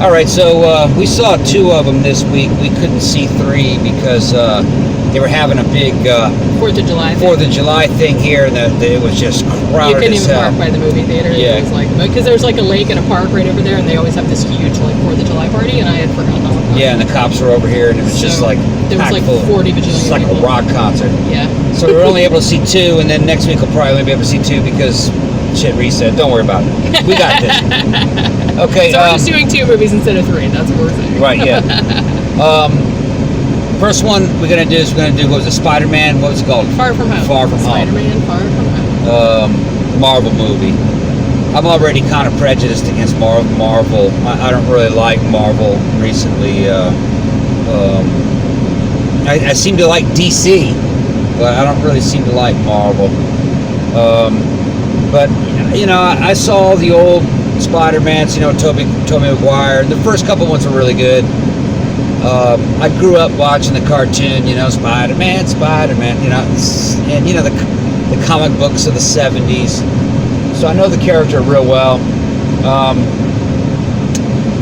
All right, so we saw 2 of them this week. We couldn't see 3 because they were having a big 4th of July thing. 4th of July thing here, and it was just crowded. You couldn't even park by the movie theater. Yeah. It was like, because there's like a lake and a park right over there, and they always have this huge like 4th of July party, and I had forgotten all about it. Yeah, and the cops were over here, and it was just like there was like full. 40 bajillion It's like people. a rock concert. Yeah. So we were only able to see 2, and then next week we'll probably only be able to see 2 because shit reset. Don't worry about it. We got this. Okay. So we're just doing 2 movies instead of 3. That's what we're saying. Right. Yeah. First one we're gonna do is what was it? Spider-Man. What was it called? Far From Home. Far From Home. Spider-Man, Far From Home. Marvel movie. I'm already kind of prejudiced against Marvel. I don't really like Marvel recently. I seem to like DC, but I don't really seem to like Marvel. But you know, I saw the old Spider-Mans. You know, Tobey Maguire. The first couple ones were really good. I grew up watching the cartoon. You know, Spider-Man. You know, and you know the comic books of the '70s. So I know the character real well.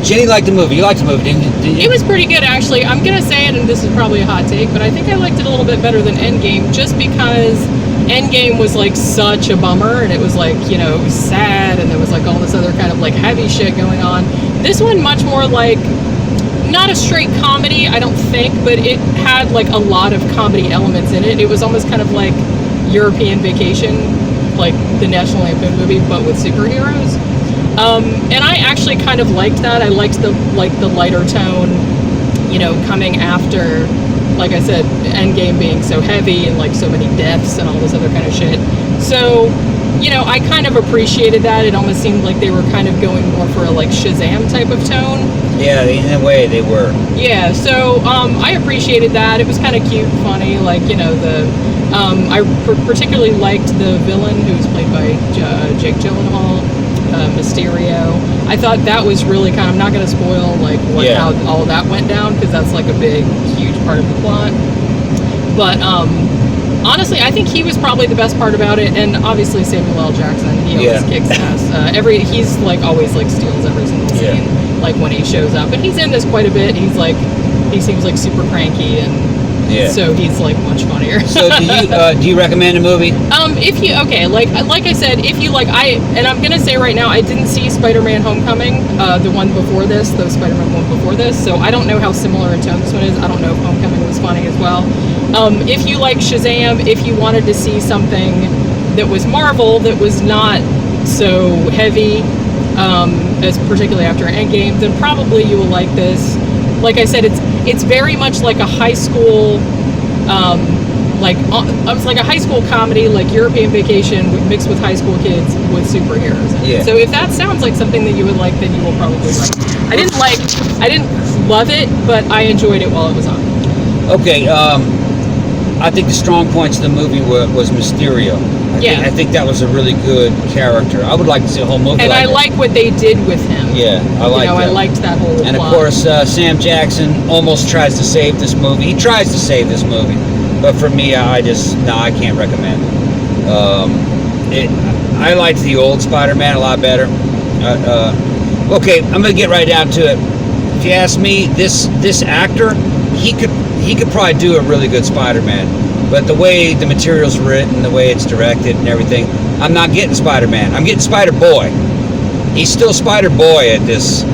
Jenny liked the movie. You liked the movie, didn't you? It was pretty good, actually. I'm going to say it, and this is probably a hot take, but I think I liked it a little bit better than Endgame, just because Endgame was, like, such a bummer, and it was, like, you know, it was sad, and there was, like, all this other kind of, like, heavy shit going on. This one, much more, like, not a straight comedy, I don't think, but it had, like, a lot of comedy elements in it. It was almost kind of like European Vacation, like the National Lampoon movie, but with superheroes. And I actually kind of liked that. I liked the lighter tone, you know, coming after, like I said, Endgame being so heavy and like so many deaths and all this other kind of shit. So, you know, I kind of appreciated that. It almost seemed like they were kind of going more for a like Shazam type of tone. Yeah, in a way they were. Yeah, so I appreciated that. It was kind of cute, funny, like, you know, I particularly liked the villain who was played by Jake Gyllenhaal. Mysterio. I thought that was really kind of, I'm not going to spoil like how all of that went down, because that's like a big, huge part of the plot. But honestly, I think he was probably the best part about it, and obviously Samuel L. Jackson, he always kicks ass. He's like always like steals every single scene, like when he shows up, and he's in this quite a bit. He seems like super cranky, and so he's like much funnier. So do you recommend a movie? If you like I said, if you like, I'm gonna say right now, I didn't see Spider-Man: Homecoming, the one before this, the Spider-Man one before this, so I don't know how similar in tone this one is. I don't know if Homecoming was funny as well. If you like Shazam, if you wanted to see something that was Marvel, that was not so heavy, as particularly after Endgame, then probably you will like this. Like I said, it's very much like a high school, it's like a high school comedy, like European Vacation mixed with high school kids with superheroes. Yeah. So if that sounds like something that you would like, then you will probably like it. I didn't love it, but I enjoyed it while it was on. Okay, I think the strong points of the movie was Mysterio. I think that was a really good character. I would like to see a whole movie. And I like what they did with him. Yeah, I liked that whole And plot. of course, Sam Jackson almost tries to save this movie. He tries to save this movie, but for me, I can't recommend it. I liked the old Spider-Man a lot better. Okay, I'm gonna get right down to it. If you ask me, this actor, he could probably do a really good Spider-Man. But the way the material's written, the way it's directed and everything, I'm not getting Spider-Man. I'm getting Spider-Boy. He's still Spider-Boy at this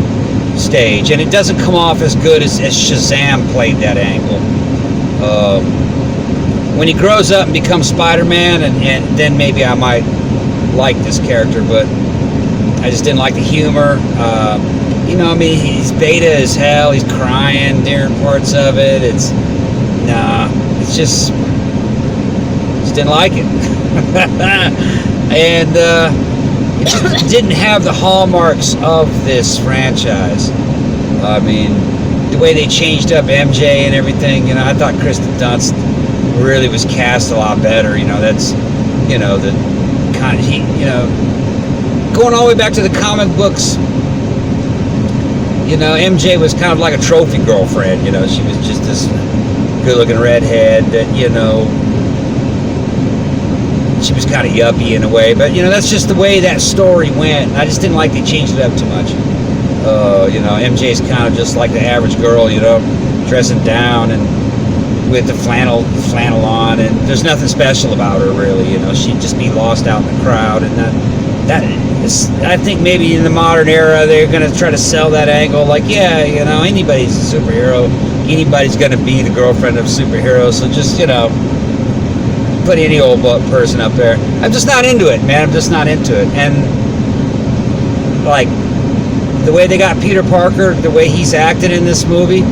stage, and it doesn't come off as good as Shazam played that angle. When he grows up and becomes Spider-Man, and then maybe I might like this character, but I just didn't like the humor. He's beta as hell. He's crying during parts of it. It's just didn't like it. And it just didn't have the hallmarks of this franchise. I mean, the way they changed up MJ and everything, I thought Kristen Dunst really was cast a lot better. That's, the kind of, going all the way back to the comic books, MJ was kind of like a trophy girlfriend. She was just this good-looking redhead that, she was kind of yuppie in a way, but that's just the way that story went. I just didn't like they changed it up too much. You know, MJ's kind of just like the average girl, you know, dressing down and with the flannel on, and there's nothing special about her really. You know, she'd just be lost out in the crowd, and that is, I think maybe in the modern era they're gonna try to sell that angle, like, yeah, you know, anybody's a superhero, anybody's gonna be the girlfriend of a superhero, so just, you know, put any old person up there. I'm just not into it, man. I'm just not into it. And like the way they got Peter Parker, the way he's acted in this movie,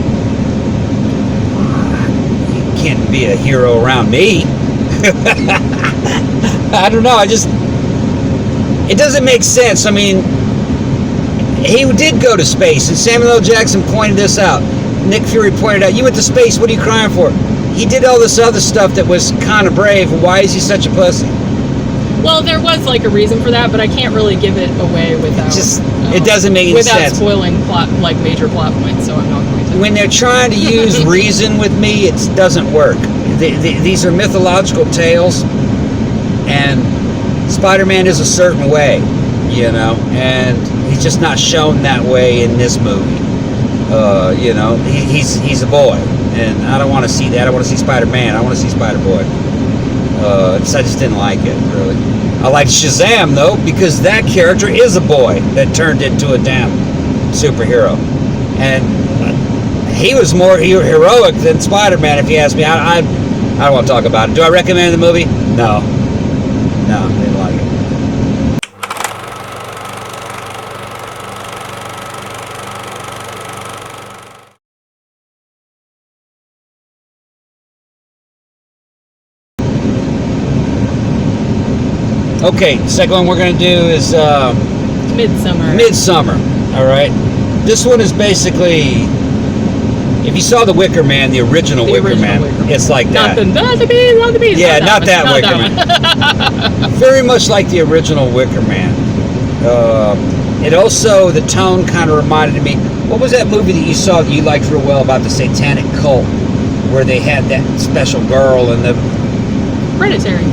he can't be a hero around me. I don't know. It doesn't make sense. I mean, he did go to space, and Samuel L. Jackson pointed this out. Nick Fury pointed out, you went to space, what are you crying for? He did all this other stuff that was kind of brave. Why is he such a pussy? Well, there was like a reason for that, but I can't really give it away without it doesn't make any sense. Without spoiling plot, like major plot points, so I'm not going to. When they're trying to use reason with me, it doesn't work. These are mythological tales, and Spider-Man is a certain way, you know, and he's just not shown that way in this movie. You know, he's a boy, and I don't want to see that. I want to see Spider-Man. I want to see Spider-Boy. I just didn't like it, really. I liked Shazam, though, because that character is a boy that turned into a damn superhero. And he was more heroic than Spider-Man, if you ask me. I don't want to talk about it. Do I recommend the movie? No. No, I didn't like it. Okay, the second one we're going to do is Midsommar. All right. This one is basically, if you saw the Wicker-Man, the original Wicker-Man, it's like that. Not the bees. Yeah, not that Wicker-Man. Very much like the original Wicker-Man. It also, the tone kind of reminded me, what was that movie that you saw that you liked real well about the satanic cult, where they had that special girl and the... Hereditary.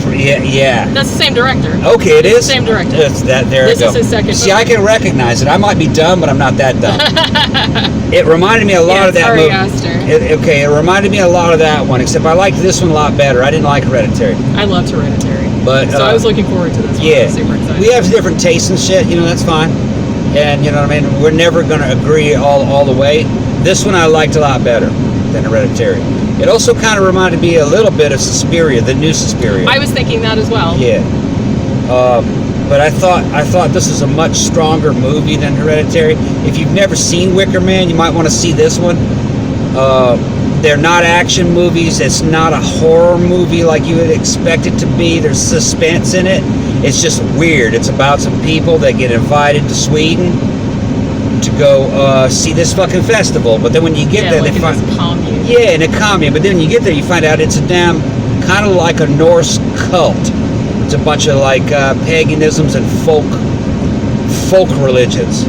Yeah. That's the same director. Okay, it is? Same director. It's that, there this it goes. Is his second See, movie. I can recognize it. I might be dumb, but I'm not that dumb. It reminded me a lot of that Ari movie. Aster. Okay, it reminded me a lot of that one, except I liked this one a lot better. I didn't like Hereditary. I loved Hereditary. But, so I was looking forward to this one. Yeah. I was super excited. We have different tastes and shit, you know, that's fine. And, you know what I mean? We're never going to agree all the way. This one I liked a lot better than Hereditary. It also kind of reminded me a little bit of Suspiria, the new Suspiria. I was thinking that as well. Yeah. But I thought this is a much stronger movie than Hereditary. If you've never seen Wicker-Man, you might want to see this one. They're not action movies. It's not a horror movie like you would expect it to be. There's suspense in it. It's just weird. It's about some people that get invited to Sweden to go see this fucking festival. But then when you get there, like they find... commune. Yeah, in a commune. But then when you get there, you find out it's a damn... kind of like a Norse cult. It's a bunch of like paganisms and folk religions.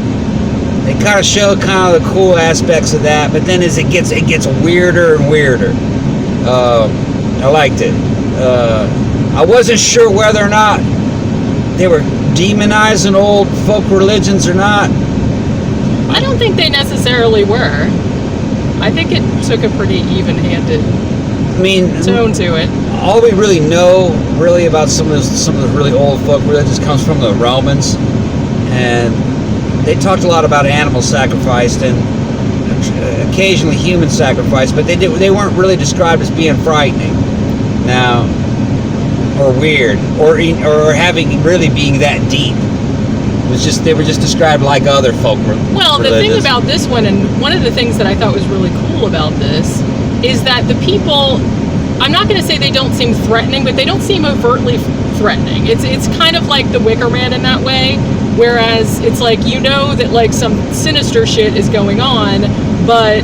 They kind of show kind of the cool aspects of that, but then as it gets weirder and weirder. I liked it. I wasn't sure whether or not they were demonizing old folk religions or not. I don't think they necessarily were. I think it took a pretty even-handed tone to it. All we really know about some of the really old folk religions comes from the Romans, and they talked a lot about animal sacrifice and occasionally human sacrifice, but they weren't really described as being frightening now, or weird, or having really being that deep. They were just described like other folk religions. Well, the thing about this one, and one of the things that I thought was really cool about this, is that the people, I'm not going to say they don't seem threatening, but they don't seem overtly threatening. It's kind of like the Wicker-Man in that way, whereas it's like, you know that like some sinister shit is going on, but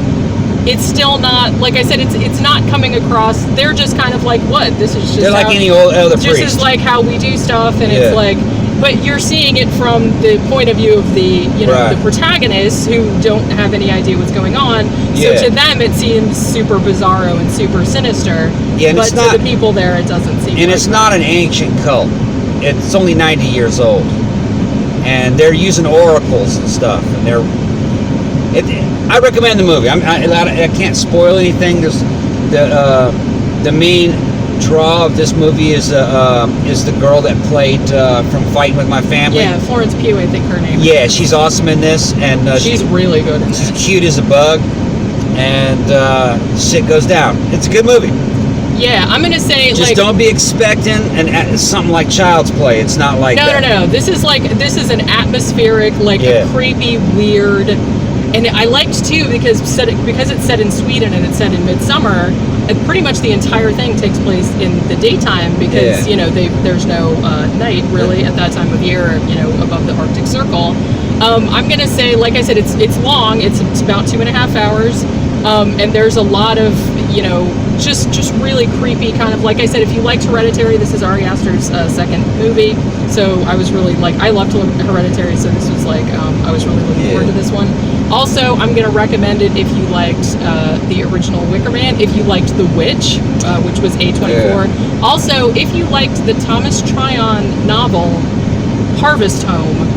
it's still not, like I said, it's not coming across, they're just kind of like, what? This is just they're like any other priest. This is like how we do stuff, and it's like, but you're seeing it from the point of view of the, the protagonists who don't have any idea what's going on. So to them, it seems super bizarro and super sinister. Yeah, but to the people there, it doesn't seem. And it's not an ancient cult. It's only 90 years old. and they're using oracles and stuff, and I recommend the movie. I can't spoil anything. There's the main draw of this movie is the girl that played from Fighting with My Family. Yeah, Florence Pugh, I think her name. Yeah, she's awesome in this, and she's really good in this. She's cute as a bug, and shit goes down. It's a good movie. Yeah, I'm gonna say just don't be expecting something like Child's Play. It's not like that. No. This is an atmospheric, a creepy, weird, and I liked too because it's set in Sweden and it's set in midsummer. And pretty much the entire thing takes place in the daytime because there's no night really at that time of year. Above the Arctic Circle. I'm gonna say, like I said, it's long. It's about 2.5 hours, and there's a lot of just really creepy kind of, like I said, if you liked Hereditary, this is Ari Aster's second movie. So I was really I loved Hereditary, so this was I was really looking forward to this one. Also, I'm going to recommend it if you liked the original Wicker-Man, if you liked The Witch, which was A24. Yeah. Also, if you liked the Thomas Tryon novel Harvest Home,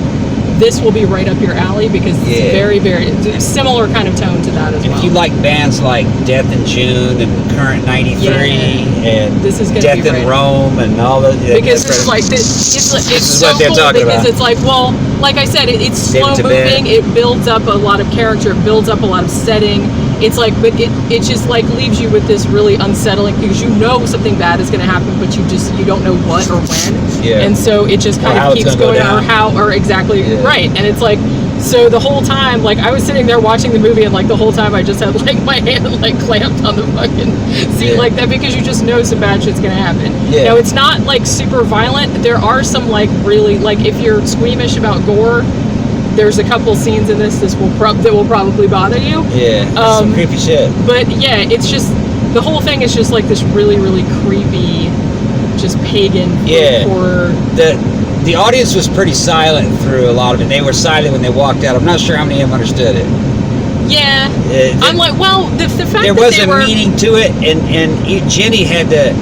this will be right up your alley because it's very, very similar kind of tone to that as well. If you like bands like Death in June and Current 93 and this is Death in Rome and all that. Because it's so cool because it's like I said, it's slow moving. It builds up a lot of character. It builds up a lot of setting. It's but it just leaves you with this really unsettling because something bad is going to happen, but you don't know what or when. Yeah. And so it just kind of keeps going or exactly right. And it's so the whole time, I was sitting there watching the movie and the whole time I just had my hand clamped on the fucking seat like that because you just know some bad shit's going to happen. Yeah. Now it's not super violent. There are some really if you're squeamish about gore, there's a couple scenes in this that will probably bother you. Yeah, some creepy shit. But yeah, it's just the whole thing is just this really, really creepy, just pagan horror. The audience was pretty silent through a lot of it. They were silent when they walked out. I'm not sure how many of them understood it. Yeah, I'm the fact there that was a meaning to it, and Jenny had to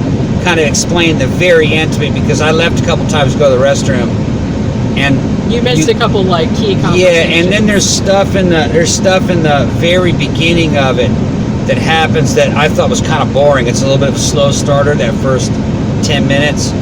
kind of explain the very end to me because I left a couple times to go to the restroom, and you missed a couple key conversations. Yeah, and then there's stuff in the very beginning of it that happens that I thought was kind of boring. It's a little bit of a slow starter that first 10 minutes,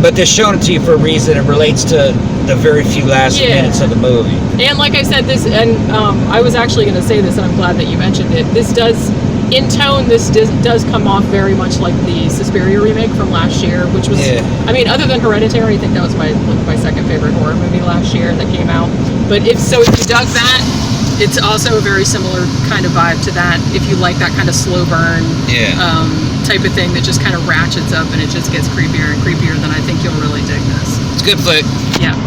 but they're showing it to you for a reason. It relates to the very few last minutes of the movie. And like I said, I was actually going to say this, and I'm glad that you mentioned it. This does. In tone, this does come off very much like the Suspiria remake from last year, which was, other than Hereditary, I think that was my second favorite horror movie last year that came out. But if you dug that, it's also a very similar kind of vibe to that. If you like that kind of slow burn type of thing that just kind of ratchets up and it just gets creepier and creepier, then I think you'll really dig this. It's a good flick. Yeah.